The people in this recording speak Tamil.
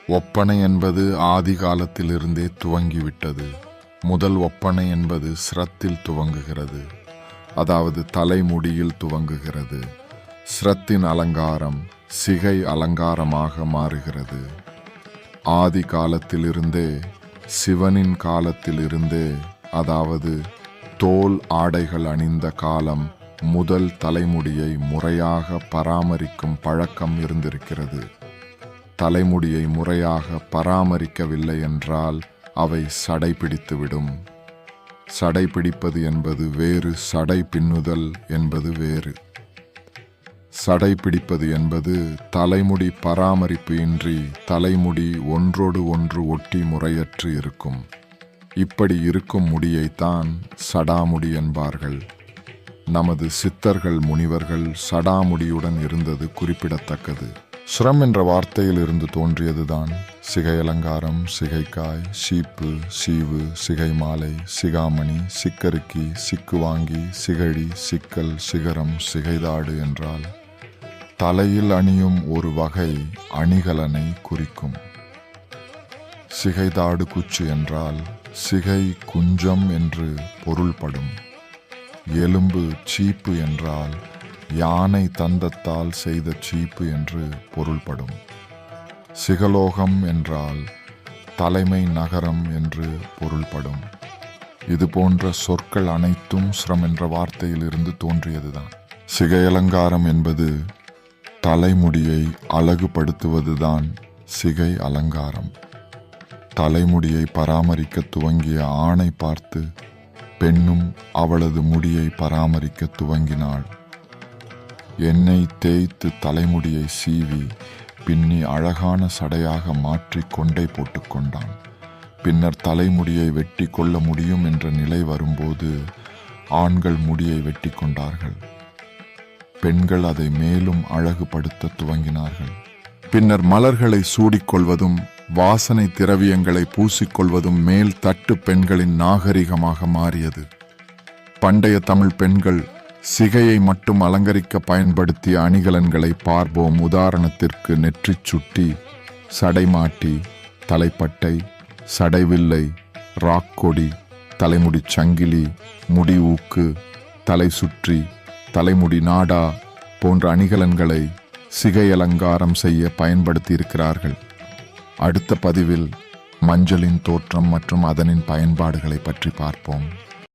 ஒப்பனை என்பது ஆதி காலத்திலிருந்தே துவங்கிவிட்டது. முதல் ஒப்பனை என்பது சிரத்தில் துவங்குகிறது, அதாவது தலைமுடியில் துவங்குகிறது. சிரத்தின் அலங்காரம் சிகை அலங்காரமாக மாறுகிறது. ஆதி காலத்திலிருந்தே, சிவனின் காலத்திலிருந்தே, அதாவது தோல் ஆடைகள் அணிந்த காலம் முதல் தலைமுடியை முறையாக பராமரிக்கும் பழக்கம் இருந்திருக்கிறது. தலைமுடியை முறையாக பராமரிக்கவில்லை என்றால் அவை சடை பிடித்துவிடும். சடை பிடிப்பது என்பது வேறு, சடை பின்னுதல் என்பது வேறு. சடை பிடிப்பது என்பது தலைமுடி பராமரிப்பு இன்றி தலைமுடி ஒன்றோடு ஒன்று ஒட்டி முறையற்று இருக்கும். இப்படி இருக்கும் முடியைத்தான் சடாமுடி என்பார்கள். நமது சித்தர்கள் முனிவர்கள் சடாமுடியுடன் இருந்தது குறிப்பிடத்தக்கது. ஸ்ரம் என்ற வார்த்தையில் இருந்து தோன்றியதுதான் சிகை அலங்காரம், சிகைக்காய், சீப்பு, சீவு, சிகை மாலை, சிகாமணி, சிக்கருக்கி, சிக்குவாங்கி, சிகழி, சிக்கல், சிகரம், சிகைதாடு என்றால் தலையில் அணியும் ஒரு வகை அணிகலனை குறிக்கும். சிகைதாடு குச்சி என்றால் சிகை குஞ்சம் என்று பொருள்படும். எலும்பு சீப்பு என்றால் யானை தந்தத்தால் செய்த சீப்பு என்று பொருள்படும். சிகலோகம் என்றால் தலைமை நகரம் என்று பொருள்படும். இது போன்ற சொற்கள் அனைத்தும் ஸ்ரம் என்ற வார்த்தையில் இருந்து தோன்றியதுதான். சிகை அலங்காரம் என்பது தலைமுடியை அழகுபடுத்துவதுதான் சிகை அலங்காரம். தலைமுடியை பராமரிக்க துவங்கிய ஆணை பார்த்து பெண்ணும் அவளது முடியை பராமரிக்க துவங்கினாள். எண்ணெய் தேய்த்து தலைமுடியை சீவி பின்னி அழகான சடையாக மாற்றி கொண்டை போட்டுக்கொண்டான். பின்னர் தலைமுடியை வெட்டி கொள்ள முடியும் என்ற நிலை வரும்போது ஆண்கள் முடியை வெட்டி கொண்டார்கள். பெண்கள் அதை மேலும் அழகுபடுத்த துவங்கினார்கள். பின்னர் மலர்களை சூடிக்கொள்வதும் வாசனை திரவியங்களை பூசிக்கொள்வதும் மேல் தட்டு பெண்களின் நாகரிகமாக மாறியது. பண்டைய தமிழ் பெண்கள் சிகையை மட்டும் அலங்கரிக்க பயன்படுத்திய அணிகலன்களை பார்ப்போம். உதாரணத்திற்கு நெற்றிச் சுட்டி, சடைமாட்டி, தலைப்பட்டை, சடைவில்லை, ராக்கொடி, தலைமுடி சங்கிலி, முடி ஊக்கு, தலை சுற்றி, தலைமுடி நாடா போன்ற அணிகலன்களை சிகை அலங்காரம் செய்ய பயன்படுத்தியிருக்கிறார்கள். அடுத்த பதிவில் மஞ்சளின் தோற்றம் மற்றும் அதனின் பயன்பாடுகளை பற்றி பார்ப்போம்.